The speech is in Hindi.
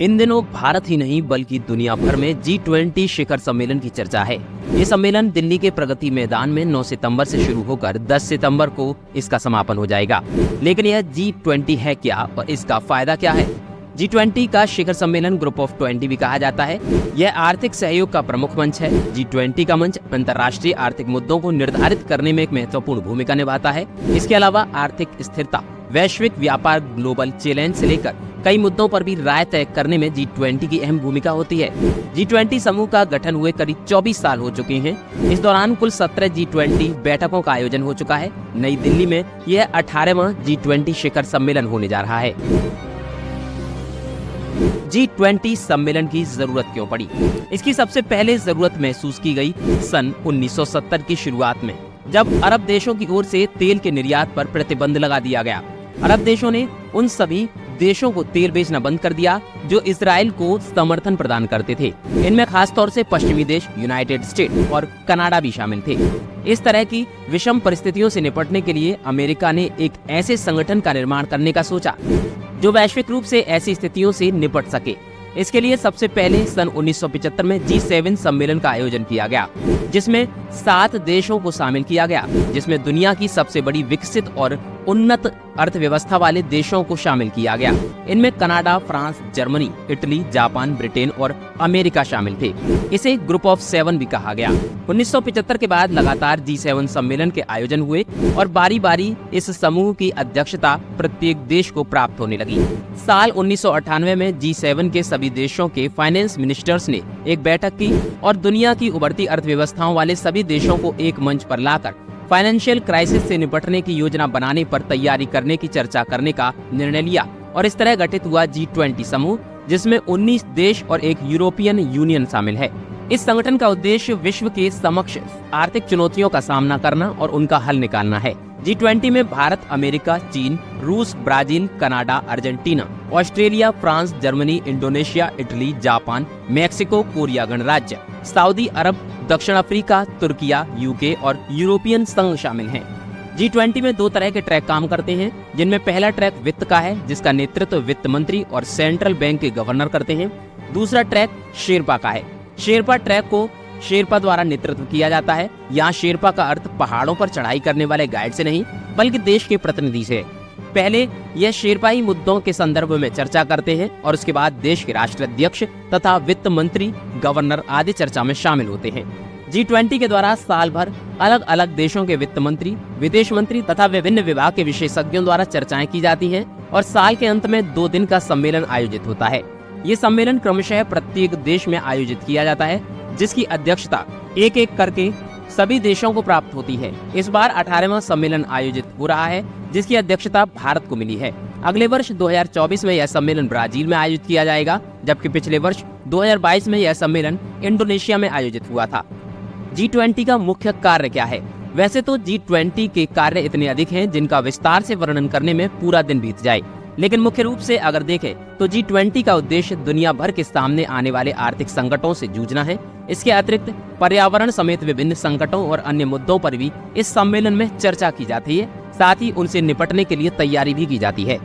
इन दिनों भारत ही नहीं बल्कि दुनिया भर में G20 शिखर सम्मेलन की चर्चा है। ये सम्मेलन दिल्ली के प्रगति मैदान में 9 सितंबर से शुरू होकर 10 सितंबर को इसका समापन हो जाएगा। लेकिन यह G20 है क्या और इसका फायदा क्या है? G20 का शिखर सम्मेलन ग्रुप ऑफ 20 भी कहा जाता है। यह आर्थिक सहयोग का प्रमुख मंच है। G20 का मंच अंतर्राष्ट्रीय आर्थिक मुद्दों को निर्धारित करने में एक महत्वपूर्ण भूमिका निभाता है। इसके अलावा आर्थिक स्थिरता, वैश्विक व्यापार, ग्लोबल चैलेंज से लेकर कई मुद्दों पर भी राय तय करने में G20 की अहम भूमिका होती है। G20 समूह का गठन हुए करीब 24 साल हो चुके हैं। इस दौरान कुल 17 G20 बैठकों का आयोजन हो चुका है। नई दिल्ली में यह 18वां G20 शिखर सम्मेलन होने जा रहा है। G20 सम्मेलन की जरूरत क्यों पड़ी? इसकी सबसे पहले जरूरत महसूस की गई सन 1970 की शुरुआत में, जब अरब देशों की ओर से तेल के निर्यात पर प्रतिबंध लगा दिया गया। अरब देशों ने उन सभी देशों को तेल बेचना बंद कर दिया जो इजराइल को समर्थन प्रदान करते थे। इनमें खास तौर से पश्चिमी देश, यूनाइटेड स्टेट और कनाडा भी शामिल थे। इस तरह की विषम परिस्थितियों से निपटने के लिए अमेरिका ने एक ऐसे संगठन का निर्माण करने का सोचा जो वैश्विक रूप से ऐसी स्थितियों से निपट सके। इसके लिए सबसे पहले सन 1975 में G7 सम्मेलन का आयोजन किया गया, जिसमें 7 देशों को शामिल किया गया, जिसमें दुनिया की सबसे बड़ी विकसित और उन्नत अर्थव्यवस्था वाले देशों को शामिल किया गया। इनमें Canada, France, Germany, Italy, Japan, Britain और अमेरिका शामिल थे। इसे ग्रुप ऑफ 7 भी कहा गया। 1975 के बाद लगातार G7 सम्मेलन के आयोजन हुए और बारी बारी इस समूह की अध्यक्षता प्रत्येक देश को प्राप्त होने लगी। साल 1998 में G7 के सभी देशों के फाइनेंस मिनिस्टर्स ने एक बैठक की और दुनिया की उभरती अर्थव्यवस्थाओं वाले सभी देशों को एक मंच पर लाकर फाइनेंशियल क्राइसिस से निपटने की योजना बनाने पर तैयारी करने की चर्चा करने का निर्णय लिया और इस तरह गठित हुआ G20 समूह, जिसमें 19 देश और एक यूरोपियन यूनियन शामिल है। इस संगठन का उद्देश्य विश्व के समक्ष आर्थिक चुनौतियों का सामना करना और उनका हल निकालना है। G20 में भारत, अमेरिका, चीन, रूस, Brazil, Canada, Argentina, Australia, France, Germany, Indonesia, Italy, Japan, Mexico, Korea गणराज्य, सऊदी अरब, दक्षिण अफ्रीका, तुर्किया, यूके और यूरोपियन संघ शामिल हैं। G20 में 2 तरह के ट्रैक काम करते हैं, जिनमें पहला ट्रैक वित्त का है, जिसका नेतृत्व वित्त मंत्री और सेंट्रल बैंक के गवर्नर करते हैं। दूसरा ट्रैक शेरपा का है। शेरपा ट्रैक को शेरपा द्वारा नेतृत्व किया जाता है। यहाँ शेरपा का अर्थ पहाड़ों पर चढ़ाई करने वाले गाइड से नहीं, बल्कि देश के प्रतिनिधि से। पहले यह शेरपाई मुद्दों के संदर्भ में चर्चा करते हैं और उसके बाद देश के राष्ट्राध्यक्ष तथा वित्त मंत्री, गवर्नर आदि चर्चा में शामिल होते हैं। G20 के द्वारा साल भर अलग अलग देशों के वित्त मंत्री, विदेश मंत्री तथा विभिन्न विभाग के विशेषज्ञों द्वारा चर्चाएं की जाती हैं और साल के अंत में 2 दिन का सम्मेलन आयोजित होता है। ये सम्मेलन क्रमशः प्रत्येक देश में आयोजित किया जाता है, जिसकी अध्यक्षता एक एक करके सभी देशों को प्राप्त होती है। इस बार 18वां सम्मेलन आयोजित हो रहा है, जिसकी अध्यक्षता भारत को मिली है। अगले वर्ष 2024 में यह सम्मेलन ब्राजील में आयोजित किया जाएगा, जबकि पिछले वर्ष 2022 में यह सम्मेलन इंडोनेशिया में आयोजित हुआ था। G20 का मुख्य कार्य क्या है? वैसे तो G20 के कार्य इतने अधिक हैं जिनका विस्तार से वर्णन करने में पूरा दिन बीत जाए, लेकिन मुख्य रूप से अगर देखें तो G20 का उद्देश्य दुनिया भर के सामने आने वाले आर्थिक संकटों से जूझना है। इसके अतिरिक्त पर्यावरण समेत विभिन्न संकटों और अन्य मुद्दों पर भी इस सम्मेलन में चर्चा की जाती है। साथ ही उनसे निपटने के लिए तैयारी भी की जाती है।